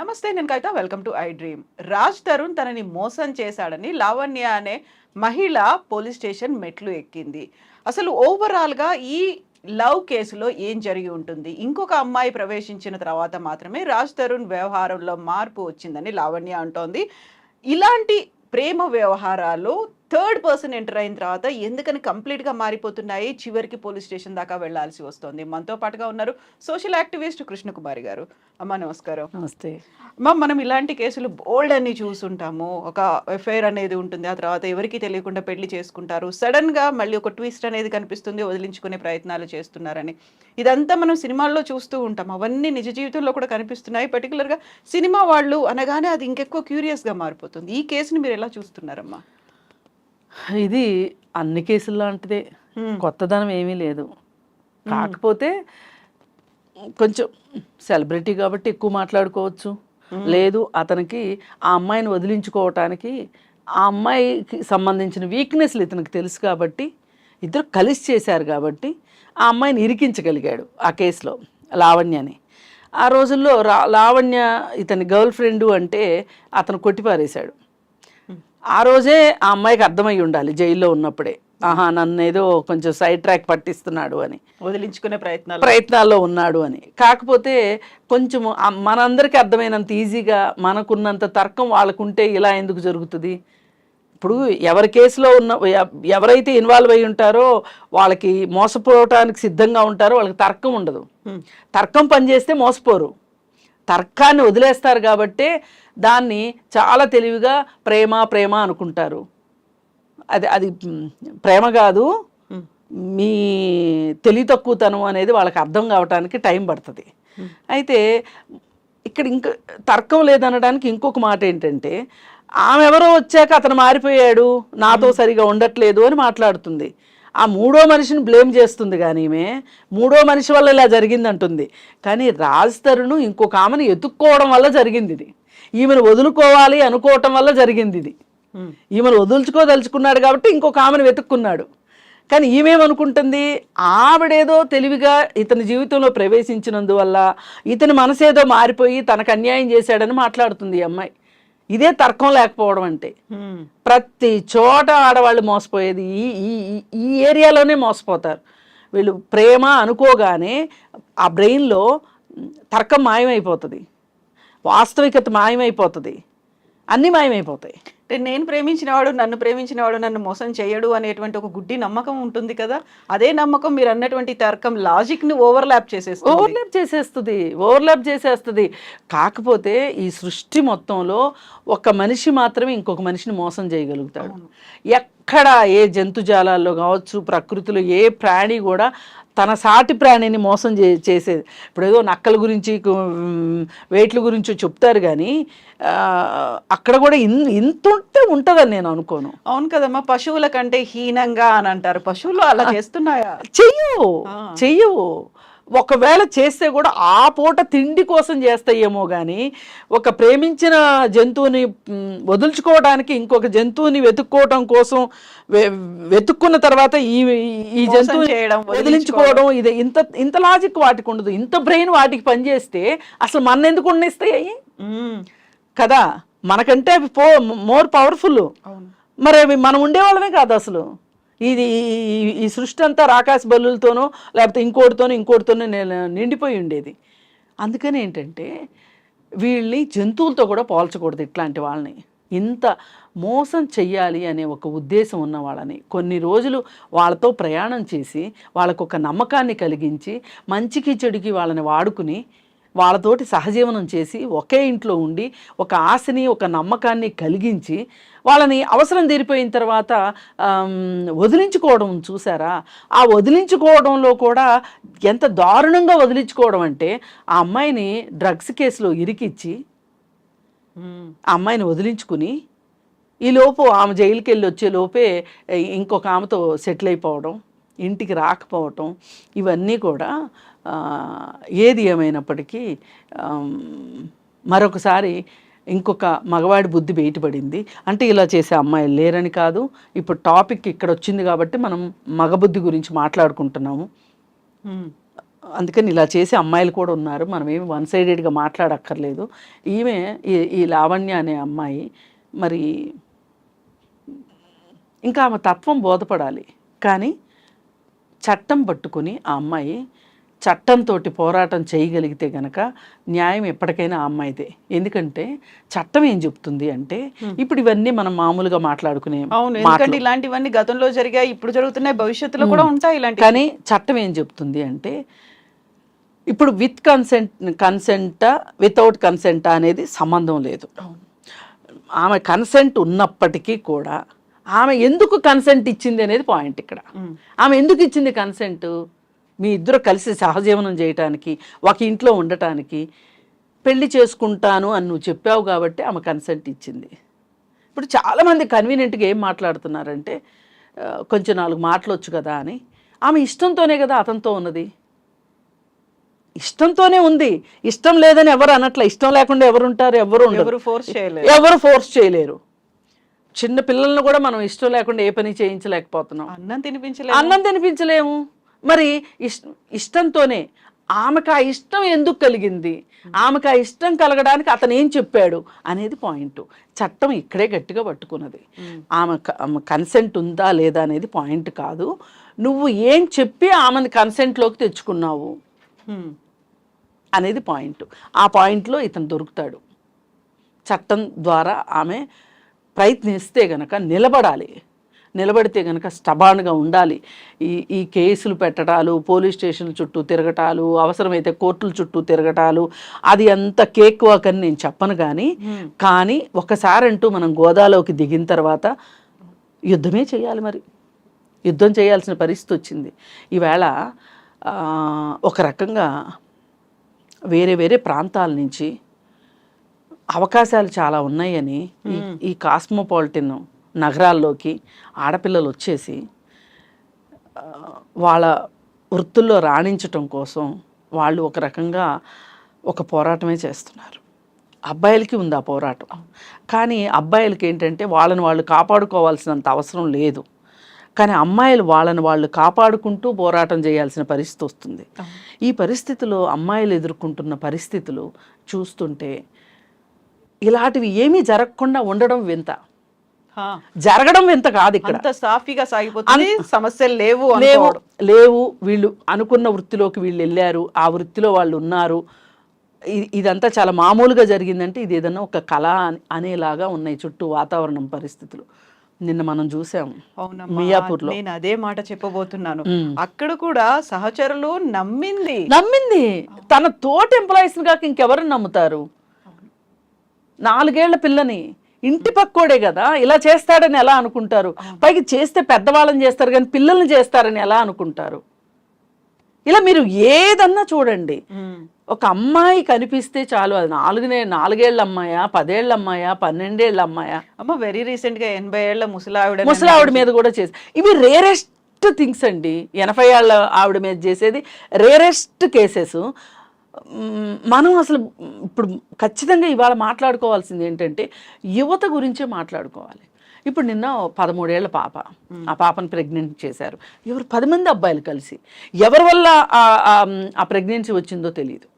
నమస్తే, నేను Kavitha. Welcome to I dream. Raj Tarun తనని మోసం చేశాడని లావణ్య అనే మహిళ పోలీస్ స్టేషన్ మెట్లు ఎక్కింది. అసలు ఓవరాల్గా ఈ లవ్ కేసులో ఏం జరిగి ఉంటుంది? ఇంకొక అమ్మాయి ప్రవేశించిన తర్వాత మాత్రమే రాజ్ తరుణ్ వ్యవహారంలో మార్పు వచ్చిందని లావణ్య అంటోంది. ఇలాంటి ప్రేమ వ్యవహారాలు థర్డ్ పర్సన్ ఎంటర్ అయిన తర్వాత ఎందుకని కంప్లీట్గా మారిపోతున్నాయి, చివరికి పోలీస్ స్టేషన్ దాకా వెళ్లాల్సి వస్తుంది? మనతో పాటుగా ఉన్నారు సోషల్ యాక్టివిస్ట్ కృష్ణకుమారి గారు. అమ్మ నమస్కారం. నమస్తే. అమ్మ, మనం ఇలాంటి కేసులు బోల్డ్ అన్ని చూసుంటాము. ఒక ఎఫ్ఐఆర్ అనేది ఉంటుంది, ఆ తర్వాత ఎవరికి తెలియకుండా పెళ్లి చేసుకుంటారు, సడన్ గా మళ్ళీ ఒక ట్విస్ట్ అనేది కనిపిస్తుంది, వదిలించుకునే ప్రయత్నాలు చేస్తున్నారని. ఇదంతా మనం సినిమాల్లో చూస్తూ ఉంటాం, అవన్నీ నిజ జీవితంలో కూడా కనిపిస్తున్నాయి. పర్టికులర్గా సినిమా వాళ్ళు అనగానే అది ఇంకెక్కువ క్యూరియస్గా మారిపోతుంది. ఈ కేసుని మీరు ఎలా చూస్తున్నారమ్మా? ఇది అన్ని కేసులు లాంటిదే, కొత్తదనం ఏమీ లేదు. కాకపోతే కొంచెం సెలబ్రిటీ కాబట్టి ఎక్కువ మాట్లాడుకోవచ్చు, లేదు అతనికి ఆ అమ్మాయిని వదిలించుకోవటానికి ఆ అమ్మాయికి సంబంధించిన వీక్నెస్లు ఇతనికి తెలుసు కాబట్టి ఇద్దరు కలిసి చేశారు కాబట్టి ఆ అమ్మాయిని ఇరికించగలిగాడు ఆ కేసులో, లావణ్యని. ఆ రోజుల్లో లావణ్య ఇతని గర్ల్ ఫ్రెండు అంటే అతను కొట్టిపారేశాడు. ఆ రోజే ఆ అమ్మాయికి అర్థమై ఉండాలి జైల్లో ఉన్నప్పుడే, ఆహా నన్ను ఏదో కొంచెం సైడ్ ట్రాక్ పట్టిస్తున్నాడు అని, వదిలించుకునే ప్రయత్నాల్లో ఉన్నాడు అని. కాకపోతే కొంచెం మనందరికీ అర్థమైనంత ఈజీగా మనకున్నంత తర్కం వాళ్ళకుంటే ఇలా ఎందుకు జరుగుతుంది? ఇప్పుడు ఎవరి కేసులో ఎవరైతే ఇన్వాల్వ్ అయి ఉంటారో వాళ్ళకి మోసపోవటానికి సిద్ధంగా ఉంటారో వాళ్ళకి తర్కం ఉండదు. తర్కం పనిచేస్తే మోసపోరు, తర్కాన్ని వదిలేస్తారు. కాబట్టే దాన్ని చాలా తెలివిగా ప్రేమ ప్రేమ అనుకుంటారు. అది ప్రేమ కాదు, మీ తెలివి తక్కువతనం అనేది వాళ్ళకి అర్థం కావడానికి టైం పడుతుంది. అయితే ఇక్కడ ఇంకా తర్కం లేదనడానికి ఇంకొక మాట ఏంటంటే, ఆమె ఎవరో వచ్చాక అతను మారిపోయాడు, నాతో సరిగా ఉండట్లేదు అని మాట్లాడుతుంది. ఆ మూడో మనిషిని బ్లేమ్ చేస్తుంది, కానీ ఈమె మూడో మనిషి వల్ల ఇలా జరిగింది అంటుంది. కానీ రాజ్ తరుణ్ ఇంకొక ఆమెను ఎత్తుక్కోవడం వల్ల జరిగింది ఇది. ఈమెను వదులుకోవాలి అనుకోవటం వల్ల జరిగింది ఇది. ఈమెను వదులుచుకోదలుచుకున్నాడు కాబట్టి ఇంకొక ఆమెను వెతుక్కున్నాడు. కానీ ఈమెమనుకుంటుంది, ఆవిడేదో తెలివిగా ఇతని జీవితంలో ప్రవేశించినందువల్ల ఇతని మనసేదో మారిపోయి తనకు అన్యాయం చేశాడని మాట్లాడుతుంది ఈ అమ్మాయి. ఇదే తర్కం లేకపోవడం అంటే. ప్రతి చోట ఆడవాళ్ళు మోసపోయేది ఈ ఏరియాలోనే మోసపోతారు వీళ్ళు. ప్రేమ అనుకోగానే ఆ బ్రెయిన్లో తర్కం మాయమైపోతుంది, వాస్తవికత మాయమైపోతుంది, అన్నీ మాయమైపోతాయి. అంటే నేను ప్రేమించినవాడు నన్ను మోసం చేయడు అనేటువంటి ఒక గుడ్డి నమ్మకం ఉంటుంది కదా, అదే నమ్మకం మీరు అన్నటువంటి తర్కం లాజిక్ని ఓవర్లాప్ చేసేస్తుంది. కాకపోతే ఈ సృష్టి మొత్తంలో ఒక మనిషి మాత్రమే ఇంకొక మనిషిని మోసం చేయగలుగుతాడు. ఎక్కడ ఏ జంతుజాలాల్లో కావచ్చు, ప్రకృతిలో ఏ ప్రాణి కూడా తన సాటి ప్రాణిని మోసం చేసేది. ఇప్పుడు ఏదో నక్కల గురించి వేట్ల గురించి చెప్తారు, కానీ అక్కడ కూడా ఇంత ఉంటుందని నేను అనుకోను. అవును కదమ్మా, పశువుల కంటే హీనంగా అని అంటారు. పశువులు అలా చేస్తున్నాయా? చెయ్యవు. ఒకవేళ చేస్తే కూడా ఆ పూట తిండి కోసం చేస్తాయేమో, కానీ ఒక ప్రేమించిన జంతువుని వదులుచుకోవడానికి ఇంకొక జంతువుని వెతుక్కోవడం కోసం వెతుక్కున్న తర్వాత ఈ జంతువు వదిలించుకోవడం, ఇది ఇంత లాజిక్ వాటికి ఉండదు. ఇంత బ్రెయిన్ వాటికి పనిచేస్తే అసలు మన ఎందుకు ఉండేస్తాయి కదా? మనకంటే అవి మోర్ పవర్ఫుల్. మరి అవి మనం ఉండేవాళ్ళమే కాదు అసలు. ఈ సృష్టి అంతా రాకాశ బల్లులతోనో లేకపోతే ఇంకోటితోనో నిండిపోయి ఉండేది. అందుకని ఏంటంటే వీళ్ళని జంతువులతో కూడా పోల్చకూడదు. ఇట్లాంటి వాళ్ళని ఇంత మోసం చెయ్యాలి అనే ఒక ఉద్దేశం ఉన్న వాళ్ళని కొన్ని రోజులు వాళ్ళతో ప్రయాణం చేసి వాళ్ళకు ఒక నమ్మకాన్ని కలిగించి మంచికి చెడుకి వాళ్ళని వాడుకుని వాళ్ళతోటి సహజీవనం చేసి ఒకే ఇంట్లో ఉండి ఒక ఆశని ఒక నమ్మకాన్ని కలిగించి వాళ్ళని అవసరం తీరిపోయిన తర్వాత వదిలించుకోవడం చూసారా? ఆ వదిలించుకోవడంలో కూడా ఎంత దారుణంగా వదిలించుకోవడం అంటే, ఆ అమ్మాయిని డ్రగ్స్ కేసులో ఇరికిచ్చి ఆ అమ్మాయిని వదిలించుకుని ఈలోపు ఆమె జైలుకి వెళ్ళి వచ్చే లోపే ఇంకొక ఆమెతో సెటిల్ అయిపోవడం, ఇంటికి రాకపోవటం, ఇవన్నీ కూడా ఏది ఏమైనప్పటికీ మరొకసారి ఇంకొక మగవాడి బుద్ధి బయటపడింది. అంటే ఇలా చేసే అమ్మాయిలు లేరని కాదు, ఇప్పుడు టాపిక్ ఇక్కడ వచ్చింది కాబట్టి మనం మగబుద్ధి గురించి మాట్లాడుకుంటున్నాము. అందుకని ఇలా చేసే అమ్మాయిలు కూడా ఉన్నారు, మనం ఏమి వన్ సైడెడ్గా మాట్లాడక్కర్లేదు. ఈమె ఈ లావణ్య అనే అమ్మాయి మరి ఇంకా ఆమె తత్వం బోధపడాలి. కానీ చట్టం పట్టుకుని ఆ అమ్మాయి చట్టంతో పోరాటం చేయగలిగితే గనక న్యాయం ఎప్పటికైనా ఆ అమ్మాయిదే. ఎందుకంటే చట్టం ఏం చెప్తుంది అంటే, ఇప్పుడు ఇవన్నీ మనం మామూలుగా మాట్లాడుకునే ఎందుకంటే ఇలాంటివన్నీ గతంలో జరిగాయి, ఇప్పుడు జరుగుతున్నాయి, భవిష్యత్తులో కూడా ఉంటాయి ఇలాంటి. కానీ చట్టం ఏం చెప్తుంది అంటే, ఇప్పుడు విత్ కన్సెంటా వితౌట్ కన్సెంటా అనేది సంబంధం లేదు. ఆమె కన్సెంట్ ఉన్నప్పటికీ కూడా ఆమె ఎందుకు కన్సెంట్ ఇచ్చింది అనేది పాయింట్ ఇక్కడ. ఆమె ఎందుకు ఇచ్చింది కన్సెంట్? మీ ఇద్దరు కలిసి సహజీవనం చేయటానికి, ఒక ఇంట్లో ఉండటానికి, పెళ్లి చేసుకుంటాను అని నువ్వు చెప్పావు కాబట్టి ఆమె కన్సెంట్ ఇచ్చింది. ఇప్పుడు చాలామంది కన్వీనియంట్గా ఏం మాట్లాడుతున్నారంటే, కొంచెం 4 మాటలు వచ్చు కదా అని. ఆమె ఇష్టంతోనే కదా అతనితో ఉన్నది, ఇష్టంతోనే ఉంది. ఇష్టం లేదని ఎవరు అనట్లే. ఇష్టం లేకుండా ఎవరు ఉంటారు? ఎవరు ఫోర్స్ చేయలేరు. చిన్న పిల్లలను కూడా మనం ఇష్టం లేకుండా ఏ పని చేయించలేకపోతున్నాం. అన్నం తినిపించలేము. మరి ఇష్టంతోనే. ఆమెకు ఆ ఇష్టం ఎందుకు కలిగింది, ఆమెకు ఆ ఇష్టం కలగడానికి అతను ఏం చెప్పాడు అనేది పాయింట్. చట్టం ఇక్కడే గట్టిగా పట్టుకున్నది. ఆమె కన్సెంట్ ఉందా లేదా అనేది పాయింట్ కాదు. నువ్వు ఏం చెప్పి ఆమెను కన్సెంట్లోకి తెచ్చుకున్నావు అనేది పాయింట్. ఆ పాయింట్లో ఇతను దొరుకుతాడు. చట్టం ద్వారా ఆమె ప్రయత్నిస్తే గనక నిలబడాలి. నిలబడితే కనుక స్టబాన్గా ఉండాలి. ఈ కేసులు పెట్టడాలు, పోలీస్ స్టేషన్ల చుట్టూ తిరగటాలు, అవసరమైతే కోర్టుల చుట్టూ తిరగటాలు, అది అంత కేక్ వాక్ అని నేను చెప్పను. కానీ ఒకసారి అంటూ మనం గోదాలోకి దిగిన తర్వాత యుద్ధమే చేయాలి. మరి యుద్ధం చేయాల్సిన పరిస్థితి వచ్చింది. ఈవేళ ఒక రకంగా వేరే ప్రాంతాల నుంచి అవకాశాలు చాలా ఉన్నాయని ఈ కాస్మోపాలిటన్ నగరాల్లోకి ఆడపిల్లలు వచ్చేసి వాళ్ళ వృత్తుల్లో రాణించటం కోసం వాళ్ళు ఒక రకంగా ఒక పోరాటమే చేస్తున్నారు. అబ్బాయిలకి ఉంది ఆ పోరాటం. కానీ అబ్బాయిలకి ఏంటంటే వాళ్ళని వాళ్ళు కాపాడుకోవాల్సినంత అవసరం లేదు. కానీ అమ్మాయిలు వాళ్ళని వాళ్ళు కాపాడుకుంటూ పోరాటం చేయాల్సిన పరిస్థితి వస్తుంది. ఈ పరిస్థితిలో అమ్మాయిలు ఎదుర్కొంటున్న పరిస్థితులు చూస్తుంటే ఇలాంటివి ఏమీ జరగకుండా ఉండడం వింత, జరగడం వింత కాదు. ఇక్కడ సాఫీగా సాగిపోతుంది, సమస్యలు లేవు. వీళ్ళు అనుకున్న వృత్తిలోకి వీళ్ళు వెళ్ళారు, ఆ వృత్తిలో వాళ్ళు ఉన్నారు. ఇదంతా చాలా మామూలుగా జరిగిందంటే ఇది ఏదన్నా ఒక కళ అనేలాగా ఉన్నాయి చుట్టూ వాతావరణం పరిస్థితులు. నిన్న మనం చూసాం మియాపూర్లో. నేను అదే మాట చెప్పబోతున్నాను. అక్కడ కూడా సహచరులు నమ్మింది తన తోటి ఎంప్లాయీస్ కాక ఇంకెవరు నమ్ముతారు? 4 ఏళ్ల పిల్లని, ఇంటి పక్కోడే కదా, ఇలా చేస్తాడని ఎలా అనుకుంటారు? పైకి చేస్తే పెద్దవాళ్ళని చేస్తారు కానీ పిల్లల్ని చేస్తారని ఎలా అనుకుంటారు? ఇలా మీరు ఏదన్నా చూడండి, ఒక అమ్మాయి కనిపిస్తే చాలు, అది 4 ఏళ్ల అమ్మాయా, 10 ఏళ్ల అమ్మాయా, 12 ఏళ్ల అమ్మాయా, వెరీ రీసెంట్ గా 80 ఏళ్ల ముసలావిడ మీద కూడా చేసి, ఇవి రేరెస్ట్ థింగ్స్ అండి. 80 ఏళ్ల ఆవిడ మీద చేసేది రేరెస్ట్ కేసెస్. మనం అసలు ఇప్పుడు ఖచ్చితంగా ఇవాళ మాట్లాడుకోవాల్సింది ఏంటంటే యువత గురించే మాట్లాడుకోవాలి. ఇప్పుడు నిన్న 13 ఏళ్ల పాప, ఆ పాపను ప్రెగ్నెంట్ చేశారు. 10 మంది అబ్బాయిలు కలిసి. ఎవరి వల్ల ఆ ప్రెగ్నెన్సీ వచ్చిందో తెలియదు.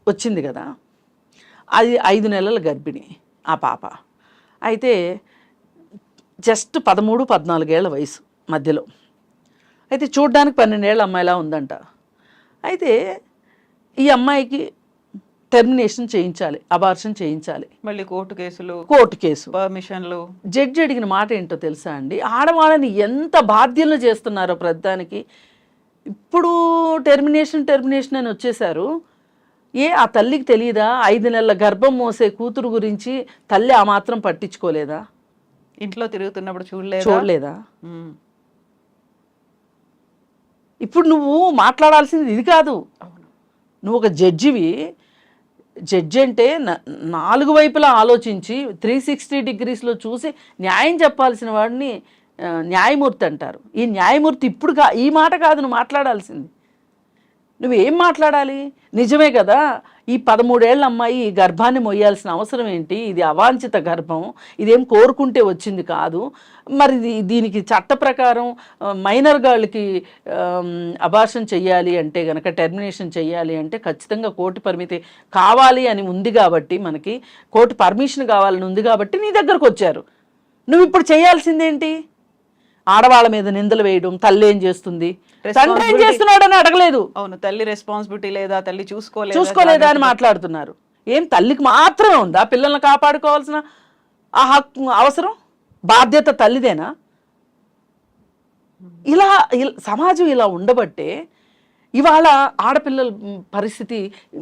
వచ్చింది కదా, అది 5 నెలల గర్భిణి ఆ పాప. అయితే జస్ట్ 13-14 ఏళ్ల వయసు మధ్యలో. అయితే చూడ్డానికి 12 ఏళ్ల అమ్మాయిలా ఉందంట. అయితే ఈ అమ్మాయికి టెర్మినేషన్ చేయించాలి, అబార్షన్ చేయించాలి. మళ్ళీ కోర్టు కేసు, పర్మిషన్లు. జడ్జి అడిగిన మాట ఏంటో తెలుసా అండి? ఆడవాళ్ళని ఎంత బాధ్యతలు చేస్తున్నారో ప్రతిదానికి. ఇప్పుడు టెర్మినేషన్ అని వచ్చేసారు. ఆ తల్లికి తెలియదా? 5 నెలల గర్భం మోసే కూతురు గురించి తల్లి ఆ మాత్రం పట్టించుకోలేదా? ఇంట్లో తిరుగుతున్నప్పుడు చూడలేదా? ఇప్పుడు నువ్వు మాట్లాడాల్సింది ఇది కాదు. నువ్వు ఒక జడ్జివి. జడ్జి అంటే 4 వైపులా ఆలోచించి 360 డిగ్రీస్లో చూసి న్యాయం చెప్పాల్సిన వాడిని న్యాయమూర్తి అంటారు. ఈ న్యాయమూర్తి ఇప్పుడు ఈ మాట కాదు నువ్వు మాట్లాడాల్సింది. నువ్వేం మాట్లాడాలి? నిజమే కదా, ఈ 13 ఏళ్ల అమ్మాయి ఈ గర్భాన్ని మొయ్యాల్సిన అవసరం ఏంటి? ఇది అవాంఛిత గర్భం, ఇదేం కోరుకుంటే వచ్చింది కాదు. మరి దీనికి చట్ట ప్రకారం మైనర్ గాళ్ళకి అబార్షన్ చెయ్యాలి అంటే గనక, టెర్మినేషన్ చెయ్యాలి అంటే ఖచ్చితంగా కోర్టు పరిమితి కావాలి అని ఉంది కాబట్టి, మనకి కోర్టు పర్మిషన్ కావాలని ఉంది కాబట్టి నీ దగ్గరకు వచ్చారు. నువ్వు ఇప్పుడు చేయాల్సిందేంటి? ఆడవాళ్ళ మీద నిందలు వేయడం, తల్లి ఏం చేస్తుంది, తండ్రి ఏం చేస్తున్నాడని అడగలేదు. అవును, తల్లి రెస్పాన్సిబిలిటీ లేదా, తల్లి చూసుకోలేదా అని మాట్లాడుతున్నారు. ఏం తల్లికి మాత్రమే ఉందా పిల్లల్ని కాపాడుకోవాల్సిన ఆ హక్కు, అవసరం, బాధ్యత తల్లిదేనా? ఇలా సమాజం ఇలా ఉండబట్టే ఇవాళ ఆడపిల్లల పరిస్థితి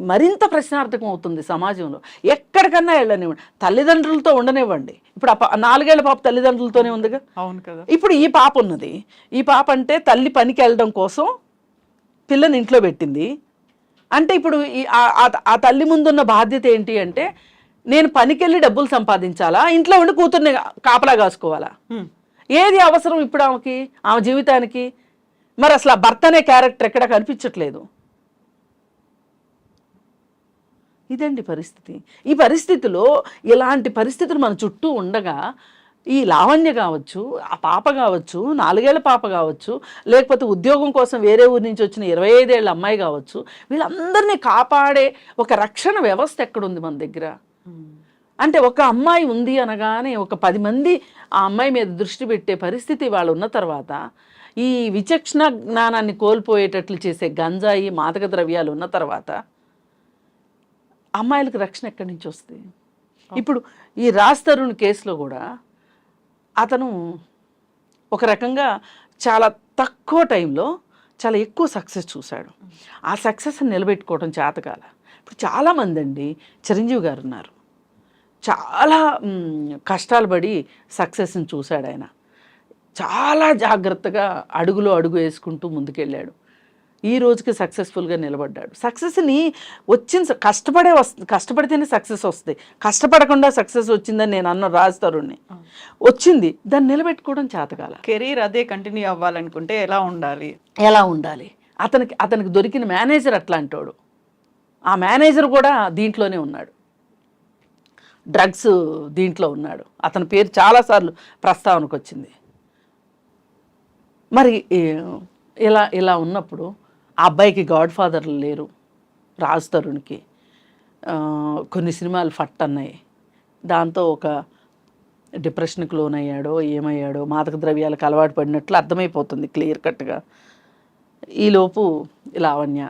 మరింత ప్రశ్నార్థకం అవుతుంది సమాజంలో. ఎక్కడికన్నా వెళ్ళనివ్వండి, తల్లిదండ్రులతో ఉండనివ్వండి. ఇప్పుడు 4 ఏళ్ల పాప తల్లిదండ్రులతోనే ఉందిగా. అవును కదా. ఇప్పుడు ఈ పాప ఉన్నది, ఈ పాప అంటే తల్లి పనికి వెళ్ళడం కోసం పిల్లని ఇంట్లో పెట్టింది అంటే, ఇప్పుడు ఆ తల్లి ముందున్న బాధ్యత ఏంటి అంటే, నేను పనికెళ్ళి డబ్బులు సంపాదించాలా, ఇంట్లో ఉండి కూతుర్ని కాపలా కాసుకోవాలా? ఏది అవసరం ఇప్పుడు ఆమెకి, ఆమె జీవితానికి? మరి అసలు ఆ భర్త అనే క్యారెక్టర్ ఎక్కడ కనిపించట్లేదు. ఇదండి పరిస్థితి. ఈ పరిస్థితిలో ఇలాంటి పరిస్థితులు మన చుట్టూ ఉండగా, ఈ లావణ్య కావచ్చు, ఆ పాప కావచ్చు, 4 ఏళ్ల పాప కావచ్చు, లేకపోతే ఉద్యోగం కోసం వేరే ఊరి నుంచి వచ్చిన 25 ఏళ్ల అమ్మాయి కావచ్చు, వీళ్ళందరినీ కాపాడే ఒక రక్షణ వ్యవస్థ ఎక్కడుంది మన దగ్గర? అంటే ఒక అమ్మాయి ఉంది అనగానే ఒక 10 మంది ఆ అమ్మాయి మీద దృష్టి పెట్టే పరిస్థితి వాళ్ళు ఉన్న తర్వాత, ఈ విచక్షణ జ్ఞానాన్ని కోల్పోయేటట్లు చేసే గంజాయి, మాదక ద్రవ్యాలు ఉన్న తర్వాత అమ్మాయిలకు రక్షణ ఎక్కడి నుంచి వస్తుంది? ఇప్పుడు ఈ రాజ్ తరుణ్ కేసులో కూడా అతను ఒక రకంగా చాలా తక్కువ టైంలో చాలా ఎక్కువ సక్సెస్ చూశాడు. ఆ సక్సెస్ని నిలబెట్టుకోవడం చేతకాల. ఇప్పుడు చాలామంది అండి, చిరంజీవి గారు ఉన్నారు, చాలా కష్టాలు పడి సక్సెస్ని చూశాడు. ఆయన చాలా జాగ్రత్తగా అడుగులో అడుగు వేసుకుంటూ ముందుకెళ్ళాడు. ఈ రోజుకి సక్సెస్ఫుల్గా నిలబడ్డాడు. సక్సెస్ని కష్టపడితేనే సక్సెస్ వస్తుంది. కష్టపడకుండా సక్సెస్ వచ్చిందని నేను అన్న రాజ్ తరుణ్ని, వచ్చింది, దాన్ని నిలబెట్టుకోవడం చేతకాల. కెరీర్ అదే కంటిన్యూ అవ్వాలనుకుంటే ఎలా ఉండాలి? అతనికి దొరికిన మేనేజర్ అట్లాంటోడు. ఆ మేనేజర్ కూడా దీంట్లోనే ఉన్నాడు, డ్రగ్స్ దీంట్లో ఉన్నాడు. అతని పేరు చాలాసార్లు ప్రస్తావనకు వచ్చింది. మరి ఇలా ఉన్నప్పుడు ఆ అబ్బాయికి గాడ్ ఫాదర్లు లేరు. రాజ్ తరుణ్కి కొన్ని సినిమాలు ఫట్ అన్నాయి, దాంతో ఒక డిప్రెషన్కి లోనయ్యాడో ఏమయ్యాడో, మాదక ద్రవ్యాలకు అలవాటు పడినట్లు అర్థమైపోతుంది క్లియర్ కట్గా. ఈలోపు లావణ్య,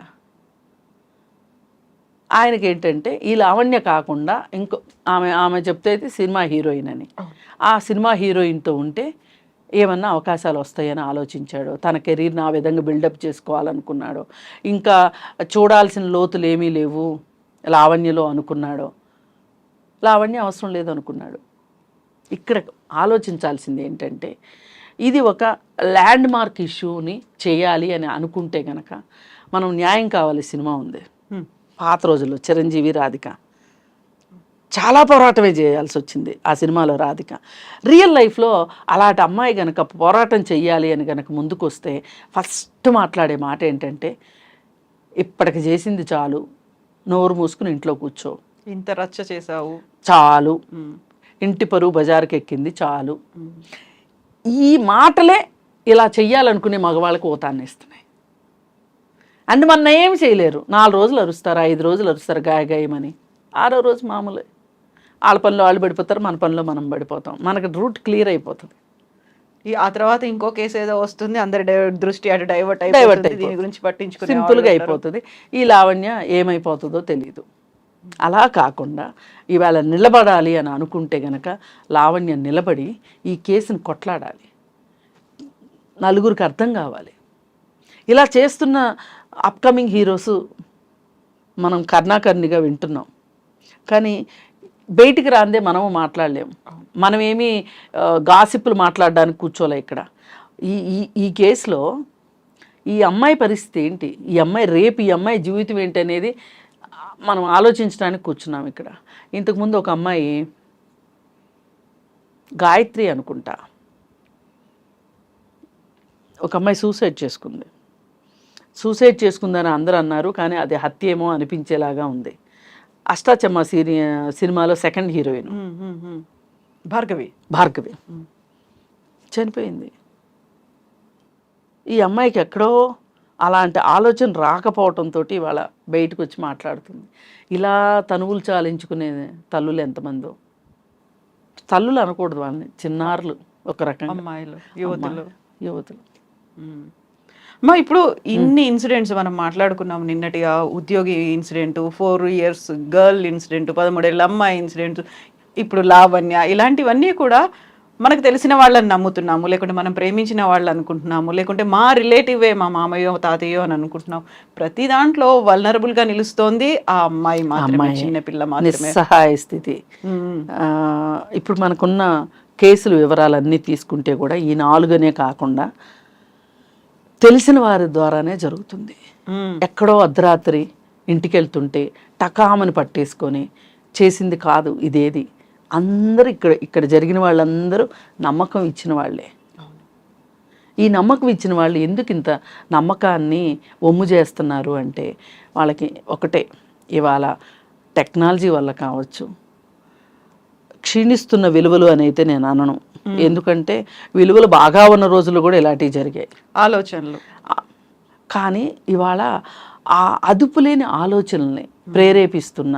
ఆయనకి ఏంటంటే ఈ లావణ్య కాకుండా ఇంకో ఆమె చెప్తే అయితే సినిమా హీరోయిన్ అని, ఆ సినిమా హీరోయిన్తో ఉంటే ఏమన్నా అవకాశాలు వస్తాయని ఆలోచించాడు. తన కెరీర్ని ఆ విధంగా బిల్డప్ చేసుకోవాలనుకున్నాడు. ఇంకా చూడాల్సిన లోతులు ఏమీ లేవు లావణ్యలో అనుకున్నాడు. లావణ్య అవసరం లేదు అనుకున్నాడు. ఇక్కడ ఆలోచించాల్సింది ఏంటంటే, ఇది ఒక ల్యాండ్ మార్క్ ఇష్యూని చేయాలి అని అనుకుంటే గనక, మనం న్యాయం కావాలి సినిమా ఉంది, పాత రోజుల్లో చిరంజీవి, రాధిక చాలా పోరాటమే చేయాల్సి వచ్చింది ఆ సినిమాలో రాధిక. రియల్ లైఫ్లో అలాంటి అమ్మాయి కనుక పోరాటం చెయ్యాలి అని కనుక ముందుకు వస్తే ఫస్ట్ మాట్లాడే మాట ఏంటంటే, ఇప్పటికి చేసింది చాలు, నోరు మూసుకుని ఇంట్లో కూర్చో, ఇంత రచ్చ చేసావు చాలు, ఇంటి పరువు బజారుకి ఎక్కింది చాలు. ఈ మాటలే ఇలా చెయ్యాలనుకునే మగవాళ్ళకి ఊతాన్ని ఇస్తున్నాయి. అంటే మన ఏం చేయలేరు. 4 రోజులు అరుస్తారు, 5 రోజులు అరుస్తారు గాయమని, 6వ రోజు మామూలే. వాళ్ళ పనిలో వాళ్ళు పడిపోతారు, మన పనిలో మనం పడిపోతాం. మనకు రూట్ క్లియర్ అయిపోతుంది. ఆ తర్వాత ఇంకో కేసు ఏదో వస్తుంది, అందరి దృష్టి అటు డైవర్ట్ అయిపోతుంది, దీని గురించి పట్టించుకుని సింపుల్గా అయిపోతుంది. ఈ లావణ్య ఏమైపోతుందో తెలియదు. అలా కాకుండా ఇవాళ నిలబడాలి అని అనుకుంటే గనక లావణ్య నిలబడి ఈ కేసును కొట్లాడాలి, నలుగురికి అర్థం కావాలి. ఇలా చేస్తున్న అప్కమింగ్ హీరోస్ మనం కర్ణాకర్ణిగా వింటున్నాం, కానీ బయటికి రాందే మనము మాట్లాడలేము. మనమేమి గాసిప్పులు మాట్లాడడానికి కూర్చోలే ఇక్కడ. ఈ కేసులో ఈ అమ్మాయి పరిస్థితి ఏంటి, ఈ అమ్మాయి రేపు ఈ అమ్మాయి జీవితం ఏంటి అనేది మనం ఆలోచించడానికి కూర్చున్నాం ఇక్కడ. ఇంతకుముందు ఒక అమ్మాయి గాయత్రి అనుకుంటా, ఒక అమ్మాయి సూసైడ్ చేసుకుంది. సూసైడ్ చేసుకుందని అందరూ అన్నారు, కానీ అది హత్య ఏమో అనిపించేలాగా ఉంది. అష్టాచమ్మ సినిమాలో సెకండ్ హీరోయిన్ భార్గవి చనిపోయింది. ఈ అమ్మాయికి ఎక్కడో అలాంటి ఆలోచన రాకపోవటంతో ఇవాళ బయటకు వచ్చి మాట్లాడుతుంది. ఇలా తనువులు చాలించుకునే తల్లులు ఎంతమందో, తల్లులు అనకూడదు వాళ్ళని, చిన్నారులు ఒక రకంగా, అమ్మాయిలు, యువతులు. అమ్మా ఇప్పుడు ఇన్ని ఇన్సిడెంట్స్ మనం మాట్లాడుకున్నాం నిన్నటిగా, ఉద్యోగి ఇన్సిడెంట్, 4 years గర్ల్ ఇన్సిడెంట్, 13 ఏళ్ళ అమ్మాయి ఇన్సిడెంట్, ఇప్పుడు లావణ్య, ఇలాంటివన్నీ కూడా మనకు తెలిసిన వాళ్ళని నమ్ముతున్నాము, లేకుంటే మనం ప్రేమించిన వాళ్ళు అనుకుంటున్నాము, లేకుంటే మా రిలేటివే, మా మామయ్యో తాతయ్యో అని అనుకుంటున్నాం. ప్రతి దాంట్లో వల్నరబుల్గా నిలుస్తోంది ఆ అమ్మాయి మాత్రమే, చిన్నపిల్ల మాత్రమే, నిస్సహాయ స్థితి. ఇప్పుడు మనకున్న కేసుల వివరాలన్నీ తీసుకుంటే కూడా ఈ 4 కాకుండా తెలిసిన వారి ద్వారానే జరుగుతుంది. ఎక్కడో అర్ధరాత్రి ఇంటికి వెళ్తుంటే టకామని పట్టేసుకొని చేసింది కాదు ఇదేది. అందరూ ఇక్కడ జరిగిన వాళ్ళందరూ నమ్మకం ఇచ్చిన వాళ్ళే. ఈ నమ్మకం ఇచ్చిన వాళ్ళు ఎందుకు ఇంత నమ్మకాన్ని ఒమ్ము చేస్తున్నారు అంటే వాళ్ళకి ఒకటే, ఇవాళ టెక్నాలజీ వల్ల కావచ్చు, క్షీణిస్తున్న విలువలు అని అయితే నేను అనను. ఎందుకంటే విలువలు బాగా ఉన్న రోజులు కూడా ఇలాంటివి జరిగాయి, ఆలోచనలు. కానీ ఇవాళ ఆ అదుపు లేని ఆలోచనల్ని ప్రేరేపిస్తున్న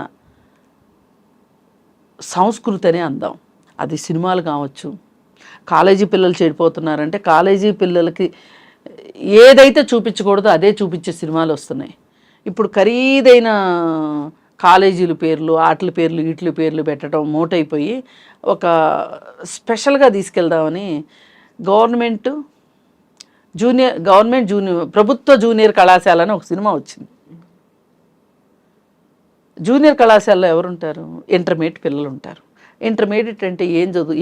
సంస్కృతి అనే అందాం. అది సినిమాలు కావచ్చు. కాలేజీ పిల్లలు చెడిపోతున్నారంటే కాలేజీ పిల్లలకి ఏదైతే చూపించకూడదో అదే చూపించే సినిమాలు వస్తున్నాయి. ఇప్పుడు ఖరీదైన కాలేజీల పేర్లు, ఆటల పేర్లు, వీటి పేర్లు పెట్టడం మోటైపోయి ఒక స్పెషల్గా తీసుకెళ్దామని గవర్నమెంట్ ప్రభుత్వ జూనియర్ కళాశాల అని ఒక సినిమా వచ్చింది. జూనియర్ కళాశాలలో ఎవరుంటారు? ఇంటర్మీడియట్ పిల్లలు ఉంటారు. ఇంటర్మీడియట్ అంటే ఏం చదువు,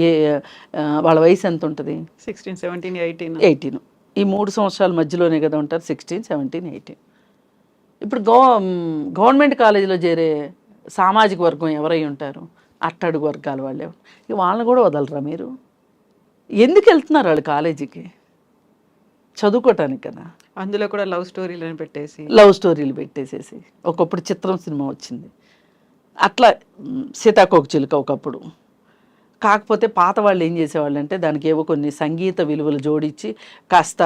వాళ్ళ వయసు ఎంత ఉంటుంది? 16, 17, 18. ఈ 3 సంవత్సరాల మధ్యలోనే కదా ఉంటారు, 16, 17, 18. ఇప్పుడు గవర్నమెంట్ కాలేజీలో చేరే సామాజిక వర్గం ఎవరై ఉంటారు? అట్టడుగు వర్గాల వాళ్ళు. ఇక వాళ్ళని కూడా వదలరా మీరు? ఎందుకు వెళ్తున్నారు వాళ్ళు కాలేజీకి? చదువుకోవటానికి కదా. అందులో కూడా లవ్ స్టోరీలు పెట్టేసేసి ఒకప్పుడు చిత్రం సినిమా వచ్చింది అట్లా, సీతాకోకచిలుక ఒకప్పుడు. కాకపోతే పాత వాళ్ళు ఏం చేసేవాళ్ళు అంటే దానికి ఏవో కొన్ని సంగీత విలువలు జోడించి కాస్త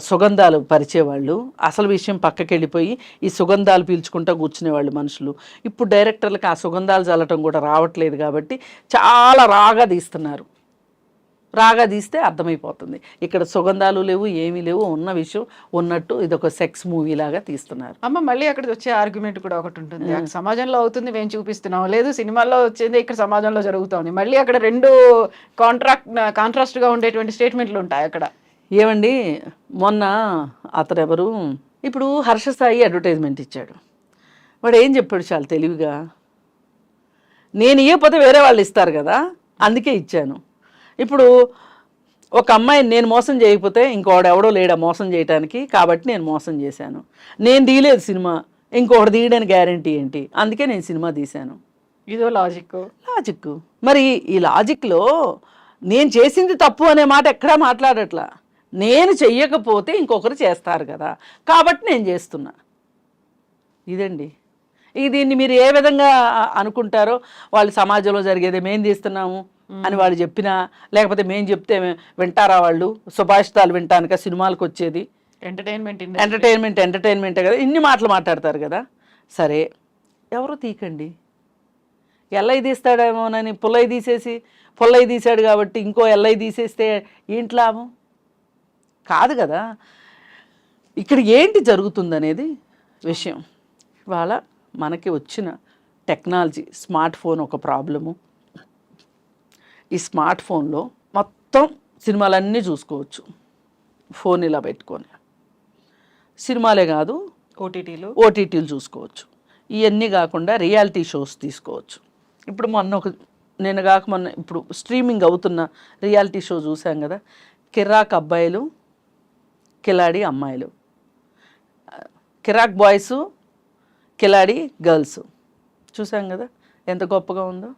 సుగంధాలు పరిచేవాళ్ళు. అసలు విషయం పక్కకి వెళ్ళిపోయి ఈ సుగంధాలు పీల్చుకుంటూ కూర్చునేవాళ్ళు మనుషులు. ఇప్పుడు డైరెక్టర్లకు ఆ సుగంధాలు చల్లటం కూడా రావట్లేదు కాబట్టి చాలా రాగా తీస్తున్నారు. రాగా తీస్తే అర్థమైపోతుంది ఇక్కడ సుగంధాలు లేవు, ఏమీ లేవు, ఉన్న విషయం ఉన్నట్టు ఇది ఒక సెక్స్ మూవీ లాగా తీస్తున్నారు. అమ్మ మళ్ళీ అక్కడికి వచ్చే ఆర్గ్యుమెంట్ కూడా ఒకటి ఉంటుంది, సమాజంలో అవుతుంది మేము చూపిస్తున్నాం, లేదు సినిమాల్లో వచ్చేది ఇక్కడ సమాజంలో జరుగుతుంది. మళ్ళీ అక్కడ 2 కాంట్రాస్ట్గా ఉండేటువంటి స్టేట్మెంట్లు ఉంటాయి అక్కడ. ఏమండి, మొన్న అతను ఎవరు, ఇప్పుడు హర్షసాయి అడ్వర్టైజ్మెంట్ ఇచ్చాడు. వాడు ఏం చెప్పాడు చాలా తెలివిగా, నేను ఇవ్వకపోతే వేరే వాళ్ళు ఇస్తారు కదా అందుకే ఇచ్చాను. ఇప్పుడు ఒక అమ్మాయిని నేను మోసం చేయకపోతే ఇంకోడు ఎవడో లేడా మోసం చేయడానికి, కాబట్టి నేను మోసం చేశాను. నేను తీయలేదు సినిమా, ఇంకోటి తీయడానికి గ్యారంటీ ఏంటి? అందుకే నేను సినిమా తీశాను. ఇదో లాజిక్. మరి ఈ లాజిక్లో నేను చేసింది తప్పు అనే మాట ఎక్కడా మాట్లాడట్లా. నేను చెయ్యకపోతే ఇంకొకరు చేస్తారు కదా, కాబట్టి నేను చేస్తున్నా. ఇదండి. దీన్ని మీరు ఏ విధంగా అనుకుంటారో, వాళ్ళు సమాజంలో జరిగేది మేము తీస్తున్నాము అని వాళ్ళు చెప్పినా, లేకపోతే మేము చెప్తే వింటారా వాళ్ళు? సుభాషితాలు వింటానుక సినిమాలకు వచ్చేది? ఎంటర్టైన్మెంటే కదా, ఇన్ని మాటలు మాట్లాడతారు కదా. సరే, ఎవరు తీకండి, ఎల్ఐ తీస్తాడేమోనని పుల్లై తీసాడు కాబట్టి ఇంకో ఎల్ఐ తీసేస్తే ఏంటి లాభం? కాదు కదా. ఇక్కడ ఏంటి జరుగుతుందనేది విషయం. ఇవాళ మనకి వచ్చిన టెక్నాలజీ, స్మార్ట్ ఫోన్ ఒక ప్రాబ్లము. ఈ స్మార్ట్ ఫోన్లో మొత్తం సినిమాలన్నీ చూసుకోవచ్చు. ఫోన్ ఇలా పెట్టుకొని సినిమాలే కాదు ఓటీటీలు చూసుకోవచ్చు. ఇవన్నీ కాకుండా రియాలిటీ షోస్ తీసుకోవచ్చు. ఇప్పుడు మొన్న ఇప్పుడు స్ట్రీమింగ్ అవుతున్న రియాలిటీ షో చూసాం కదా, కిరాక్ అబ్బాయిలు, కిలాడి అమ్మాయిలు, కిరాక్ బాయ్స్, కిలాడి గర్ల్స్ చూసాం కదా, ఎంత గొప్పగా ఉందో.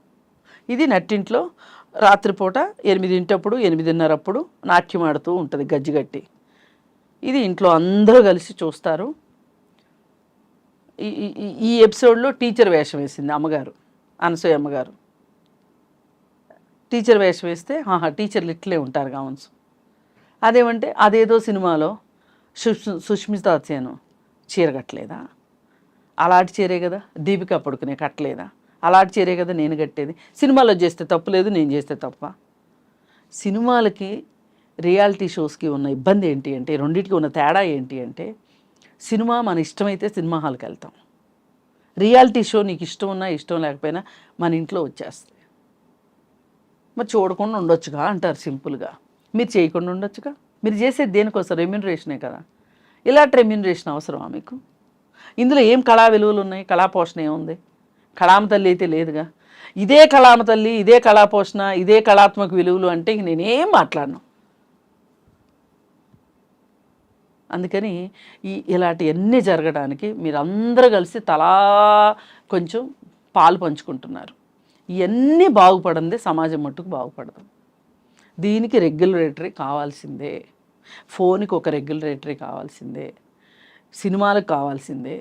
ఇది నట్టింట్లో రాత్రిపూట 8 8:30 నాట్యం ఆడుతూ ఉంటుంది గజ్జిగట్టి. ఇది ఇంట్లో అందరూ కలిసి చూస్తారు. ఈ ఎపిసోడ్లో టీచర్ వేషం వేసింది అమ్మగారు, అనసూయ అమ్మగారు. టీచర్ వేషం వేస్తే టీచర్లు ఇట్లే ఉంటారు కావచ్చు. అదేమంటే అదేదో సినిమాలో సుష్మితా సేన్ చీర కట్టలేదా, అలాంటి చీరే కదా దీపిక పడుకునే కట్టలేదా, అలాంటి చీరే కదా నేను కట్టేది. సినిమాలో చేస్తే తప్పు లేదు, నేను చేస్తే తప్ప. సినిమాలకి రియాలిటీ షోస్కి ఉన్న ఇబ్బంది ఏంటి అంటే, రెండింటికి ఉన్న తేడా ఏంటి అంటే, సినిమా మన ఇష్టమైతే సినిమా హాల్కి వెళ్తాం, రియాలిటీ షో నీకు ఇష్టం ఉన్నా ఇష్టం లేకపోయినా మన ఇంట్లో వచ్చేస్తుంది. మరి చూడకుండా ఉండొచ్చుగా అంటారు సింపుల్గా. మీరు చేయకుండా ఉండొచ్చుగా. మీరు చేసేది దేనికోసం? రెమ్యూనరేషనే కదా. ఇలాంటి రెమ్యూనరేషన్ అవసరమా మీకు? ఇందులో ఏం కళా విలువలు ఉన్నాయి? కళా పోషణ ఏముంది? కళామ తల్లి అయితే లేదుగా. ఇదే కళామ తల్లి, ఇదే కళా పోషణ, ఇదే కళాత్మక విలువలు అంటే నేనేం మాట్లాడను. అందుకని ఇలాంటివన్నీ జరగడానికి మీరందరూ కలిసి తలా కొంచెం పాలు పంచుకుంటున్నారు. ఇవన్నీ బాగుపడిందే సమాజం మట్టుకు బాగుపడదు. దీనికి రెగ్యులేటరీ కావాల్సిందే, ఫోన్కి ఒక రెగ్యులేటరీ కావాల్సిందే, సినిమాలకు కావాల్సిందే,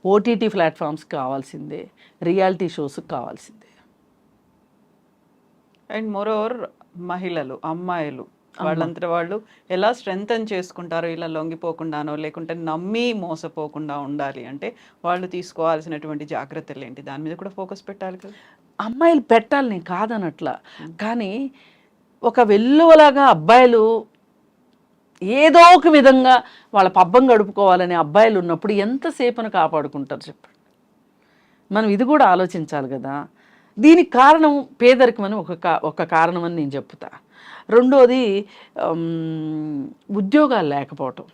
ఓటీటీ ప్లాట్ఫామ్స్కి కావాల్సిందే, రియాలిటీ షోస్కి కావాల్సిందే. అండ్ మోరోవర్ మహిళలు, అమ్మాయిలు వాళ్ళంతా వాళ్ళు ఎలా స్ట్రెంగ్తన్ చేసుకుంటారో, ఇలా లొంగిపోకుండానో లేకుంటే నమ్మి మోసపోకుండా ఉండాలి అంటే వాళ్ళు తీసుకోవాల్సినటువంటి జాగ్రత్తలు ఏంటి? దాని మీద కూడా ఫోకస్ పెట్టాలి కదా. అమ్మాయిలు పెట్టాలి, నేను కాదనట్లా. కానీ ఒక వెల్లువలాగా అబ్బాయిలు ఏదో ఒక విధంగా వాళ్ళ పబ్బం గడుపుకోవాలని అబ్బాయిలు ఉన్నప్పుడు ఎంతసేపును కాపాడుకుంటారు చెప్పండి. మనం ఇది కూడా ఆలోచించాలి కదా. దీనికి కారణం పేదరికం అని ఒక కారణం అని నేను చెప్తా. రెండోది ఉద్యోగాలు లేకపోవటం.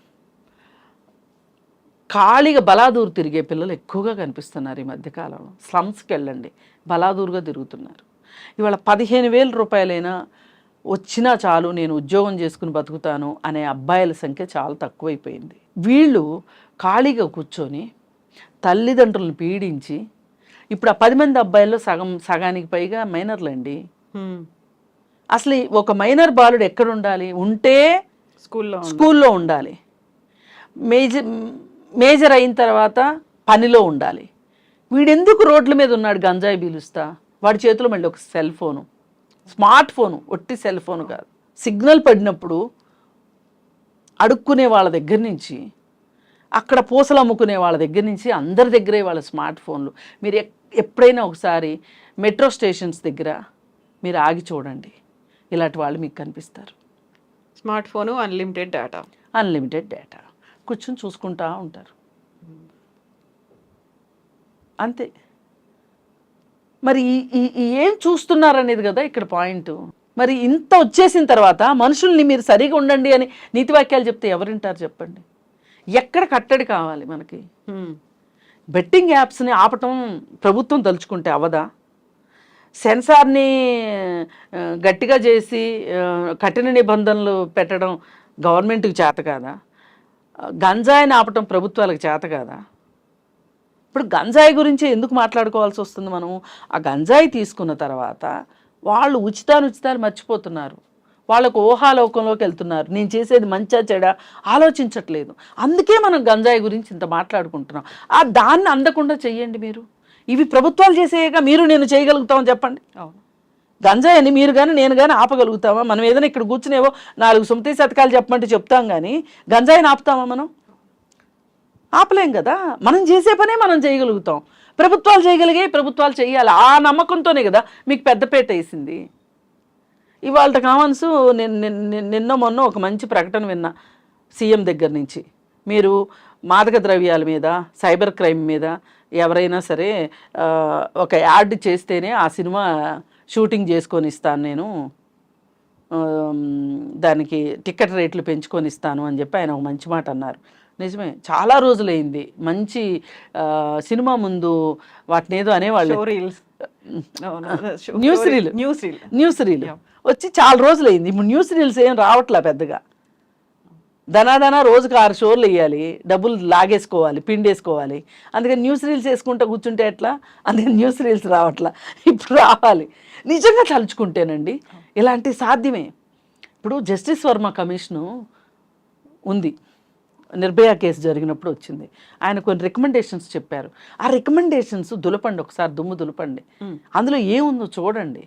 ఖాళీగా బలాదూరు తిరిగే పిల్లలు ఎక్కువగా కనిపిస్తున్నారు ఈ మధ్యకాలంలో. స్లమ్స్కి వెళ్ళండి, బలాదూరుగా తిరుగుతున్నారు. ఇవాళ 15,000 రూపాయలైనా వచ్చినా చాలు, నేను ఉద్యోగం చేసుకుని బతుకుతాను అనే అబ్బాయిల సంఖ్య చాలా తక్కువైపోయింది. వీళ్ళు ఖాళీగా కూర్చొని తల్లిదండ్రులను పీడించి, ఇప్పుడు ఆ 10 మంది అబ్బాయిల్లో సగానికి పైగా మైనర్లండి. అసలు ఒక మైనర్ బాలుడు ఎక్కడ ఉండాలి? ఉంటే స్కూల్లో ఉండాలి, మేజర్ అయిన తర్వాత పనిలో ఉండాలి. వీడెందుకు రోడ్ల మీద ఉన్నాడు గంజాయి పీలుస్తా? వాడి చేతిలో మళ్ళీ ఒక సెల్ ఫోను, స్మార్ట్ ఫోను, ఒట్టి సెల్ ఫోను కాదు. సిగ్నల్ పడినప్పుడు అడుక్కునే వాళ్ళ దగ్గర నుంచి, అక్కడ పూసలు అమ్ముకునే వాళ్ళ దగ్గర నుంచి అందరి దగ్గరే వాళ్ళ స్మార్ట్ ఫోన్లు. మీరు ఎప్పుడైనా ఒకసారి మెట్రో స్టేషన్స్ దగ్గర మీరు ఆగి చూడండి, ఇలాంటి వాళ్ళు మీకు కనిపిస్తారు. స్మార్ట్ ఫోను, అన్లిమిటెడ్ డేటా కూర్చొని చూసుకుంటా ఉంటారు అంతే. మరి ఏం చూస్తున్నారనేది కదా ఇక్కడ పాయింట్. మరి ఇంత వచ్చేసిన తర్వాత మనుషుల్ని మీరు సరిగా ఉండండి అని నీతి వాక్యాలు చెప్తే ఎవరింటారు చెప్పండి? ఎక్కడ కట్టడి కావాలి మనకి? బెట్టింగ్ యాప్స్ని ఆపటం ప్రభుత్వం తలుచుకుంటే అవదా? సెన్సార్ని గట్టిగా చేసి కఠిన నిబంధనలు పెట్టడం గవర్నమెంట్కి చేత కాదా? గంజాయిని ఆపటం ప్రభుత్వాలకు చేత కాదా? ఇప్పుడు గంజాయి గురించి ఎందుకు మాట్లాడుకోవాల్సి వస్తుంది మనము? ఆ గంజాయి తీసుకున్న తర్వాత వాళ్ళు ఉచితాలు మర్చిపోతున్నారు, వాళ్ళకు ఊహాలోకంలోకి వెళ్తున్నారు. నేను చేసేది మంచా చెడా ఆలోచించట్లేదు. అందుకే మనం గంజాయి గురించి ఇంత మాట్లాడుకుంటున్నాం. దాన్ని అందకుండా చెయ్యండి మీరు. ఇవి ప్రభుత్వాలు చేసేయగా మీరు నేను చేయగలుగుతామని చెప్పండి. గంజాయిని మీరు కానీ నేను కానీ ఆపగలుగుతామా? మనం ఏదైనా ఇక్కడ కూర్చునేవో 4 సుమతి శతకాలు చెప్పమంటే చెప్తాం, కానీ గంజాయిని ఆపుతామా? మనం ఆపలేం కదా. మనం చేసే పనే మనం చేయగలుగుతాం. ప్రభుత్వాలు చేయగలిగే ప్రభుత్వాలు చేయాలి. ఆ నమ్మకంతోనే కదా మీకు పెద్దపేట వేసింది. ఇవాళ కామన్స్ నిన్న మొన్న ఒక మంచి ప్రకటన విన్నా సీఎం దగ్గర నుంచి. మీరు మాదక ద్రవ్యాల మీద, సైబర్ క్రైమ్ మీద ఎవరైనా సరే ఒక యాడ్ చేస్తేనే ఆ సినిమా షూటింగ్ చేసుకొని ఇస్తాను, నేను దానికి టికెట్ రేట్లు పెంచుకొని ఇస్తాను అని చెప్పి ఆయన ఒక మంచి మాట అన్నారు. నిజమే, చాలా రోజులైంది. మంచి సినిమా ముందు వాటిని ఏదో అనేవాళ్ళు, న్యూస్ రీల్ వచ్చి చాలా రోజులైంది. ఇప్పుడు న్యూస్ రీల్స్ ఏం రావట్లే పెద్దగా. ధనాధనా రోజుకు 6 షోలు వేయాలి, డబ్బులు లాగేసుకోవాలి, పిండేసుకోవాలి. అందుకని న్యూస్ రీల్స్ వేసుకుంటూ కూర్చుంటే ఎట్లా? అందుకని న్యూస్ రీల్స్ రావట్లా. ఇప్పుడు రావాలి. నిజంగా తలుచుకుంటేనండి ఇలాంటి సాధ్యమే. ఇప్పుడు జస్టిస్ వర్మ కమిషను ఉంది, నిర్భయ కేసు జరిగినప్పుడు వచ్చింది. ఆయన కొన్ని రికమెండేషన్స్ చెప్పారు. ఆ రికమెండేషన్స్ దులపండి, ఒకసారి దుమ్ము దులపండి. అందులో ఏముందో చూడండి.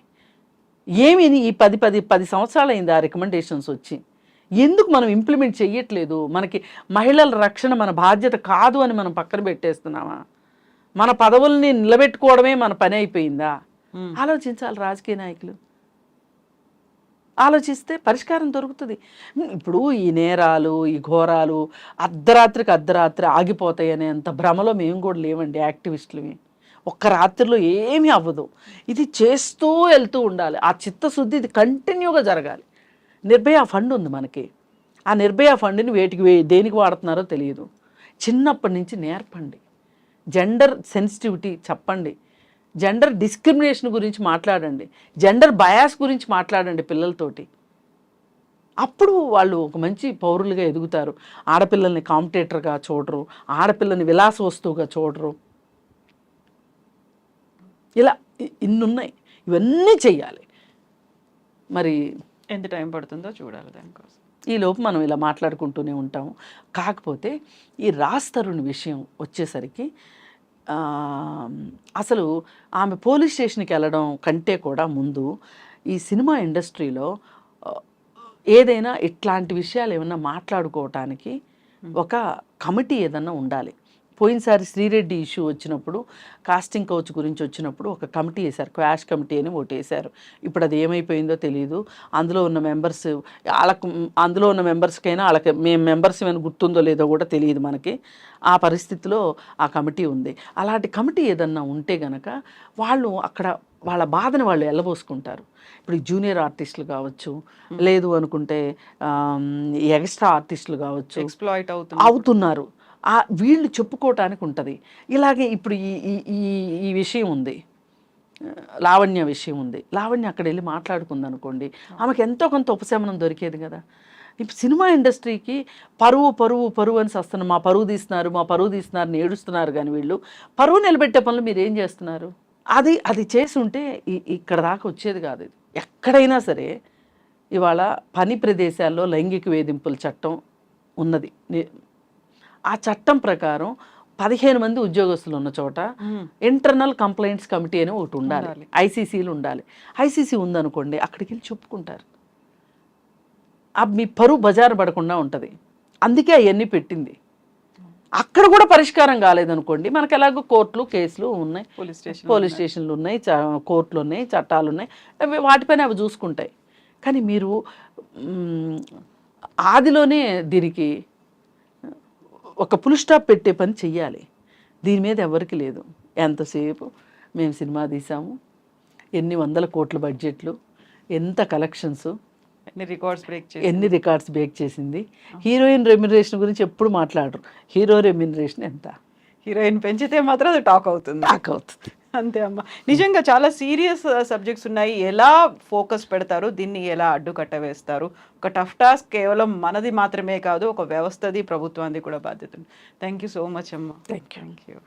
ఏమి ఈ 10 సంవత్సరాలు అయింది ఆ రికమెండేషన్స్ వచ్చి. ఎందుకు మనం ఇంప్లిమెంట్ చెయ్యట్లేదు? మనకి మహిళల రక్షణ మన బాధ్యత కాదు అని మనం పక్కన పెట్టేస్తున్నామా? మన పదవుల్ని నిలబెట్టుకోవడమే మన పని అయిపోయిందా? ఆలోచించాలి రాజకీయ నాయకులు. ఆలోచిస్తే పరిష్కారం దొరుకుతుంది. ఇప్పుడు ఈ నేరాలు, ఈ ఘోరాలు అర్ధరాత్రి ఆగిపోతాయి అనేంత భ్రమలో మేము కూడా లేవండి యాక్టివిస్టులవి. ఒక్క రాత్రిలో ఏమీ అవ్వదు. ఇది చేస్తూ వెళ్తూ ఉండాలి. ఆ చిత్తశుద్ధి ఇది కంటిన్యూగా జరగాలి. నిర్భయ ఫండ్ ఉంది మనకి. ఆ నిర్భయ ఫండ్ని దేనికి వాడుతున్నారో తెలియదు. చిన్నప్పటి నుంచి నేర్పండి. జెండర్ సెన్సిటివిటీ చెప్పండి. జెండర్ డిస్క్రిమినేషన్ గురించి మాట్లాడండి. జెండర్ బయాస్ గురించి మాట్లాడండి పిల్లలతోటి. అప్పుడు వాళ్ళు ఒక మంచి పౌరులుగా ఎదుగుతారు. ఆడపిల్లల్ని కాంపిటేటర్గా చూడరు, ఆడపిల్లని విలాస వస్తువుగా చూడరు. ఇలా ఇన్నున్నాయి. ఇవన్నీ చెయ్యాలి. మరి ఎంత టైం పడుతుందో చూడాలి దానికోసం. ఈలోపు మనం ఇలా మాట్లాడుకుంటూనే ఉంటాము. కాకపోతే ఈ రాజ్ తరుణ్ విషయం వచ్చేసరికి అసలు ఆమె పోలీస్ స్టేషన్కి వెళ్ళడం కంటే కూడా ముందు ఈ సినిమా ఇండస్ట్రీలో ఏదైనా ఇట్లాంటి విషయాలు ఏమన్నా మాట్లాడుకోవటానికి ఒక కమిటీ ఏదన్నా ఉండాలి. పోయినసారి శ్రీరెడ్డి ఇష్యూ వచ్చినప్పుడు, కాస్టింగ్ కౌచ్ గురించి వచ్చినప్పుడు ఒక కమిటీ వేశారు, క్వాష్ కమిటీ అని ఒకటి వేశారు. ఇప్పుడు అది ఏమైపోయిందో తెలియదు. అందులో ఉన్న మెంబర్స్కైనా వాళ్ళకి మేము మెంబర్స్ ఏమైనా గుర్తుందో లేదో కూడా తెలియదు మనకి. ఆ పరిస్థితిలో ఆ కమిటీ ఉంది. అలాంటి కమిటీ ఏదన్నా ఉంటే గనక వాళ్ళు అక్కడ వాళ్ళ బాధను వాళ్ళు వెళ్ళబోసుకుంటారు. ఇప్పుడు జూనియర్ ఆర్టిస్టులు కావచ్చు, లేదు అనుకుంటే ఎక్స్ట్రా ఆర్టిస్టులు కావచ్చు, ఎక్స్ప్లాయిట్ అవుతున్నారు. వీళ్ళు చెప్పుకోవటానికి ఉంటుంది. ఇలాగే ఇప్పుడు ఈ విషయం ఉంది, లావణ్య విషయం ఉంది. లావణ్య అక్కడ వెళ్ళి మాట్లాడుకుంది అనుకోండి, ఆమెకు ఎంతో కొంత ఉపశమనం దొరికేది కదా. ఇప్పుడు సినిమా ఇండస్ట్రీకి పరువు అని వస్తున్నారు. మా పరువు తీస్తున్నారు అని ఏడుస్తున్నారు. కానీ వీళ్ళు పరువు నిలబెట్టే పనులు మీరు ఏం చేస్తున్నారు? అది చేసి ఉంటే ఇక్కడ దాకా వచ్చేది కాదు. ఇది ఎక్కడైనా సరే ఇవాళ పని ప్రదేశాల్లో లైంగిక వేధింపుల చట్టం ఉన్నది. ఆ చట్టం ప్రకారం 15 మంది ఉద్యోగస్తులు ఉన్న చోట ఇంటర్నల్ కంప్లైంట్స్ కమిటీ అని ఒకటి ఉండాలి. ఐసీసీలు ఉండాలి. ఐసీసీ ఉందనుకోండి, అక్కడికి వెళ్ళి చెప్పుకుంటారు. మీ పరువు బజారు పడకుండా ఉంటుంది. అందుకే అవన్నీ పెట్టింది. అక్కడ కూడా పరిష్కారం కాలేదనుకోండి, మనకు ఎలాగో కోర్టులు కేసులు ఉన్నాయి, పోలీస్ స్టేషన్లు ఉన్నాయి, కోర్టులు ఉన్నాయి, చట్టాలు ఉన్నాయి, వాటిపైన అవి చూసుకుంటాయి. కానీ మీరు ఆదిలోనే దీనికి ఒక ఫుల్ స్టాప్ పెట్టే పని చెయ్యాలి. దీని మీద ఎవరికి లేదు. ఎంతసేపు మేము సినిమా తీసాము, ఎన్ని వందల కోట్ల బడ్జెట్లు, ఎంత కలెక్షన్స్, ఎన్ని రికార్డ్స్ బ్రేక్ చేసింది. హీరోయిన్ రెమ్యునరేషన్ గురించి ఎప్పుడు మాట్లాడరు. హీరో రెమ్యునరేషన్ ఎంత? హీరోయిన్ పెంచితే మాత్రం అది టాక్ అవుతుంది. అంతే అమ్మా. నిజంగా చాలా సీరియస్ సబ్జెక్ట్స్ ఉన్నాయి. ఎలా ఫోకస్ పెడతారు, దీన్ని ఎలా అడ్డుకట్ట వేస్తారు? ఒక టఫ్ టాస్క్ కేవలం మనది మాత్రమే కాదు, ఒక వ్యవస్థది, ప్రభుత్వానికి కూడా బాధ్యత ఉంది. థ్యాంక్ యూ సో మచ్ అమ్మా. Thank you.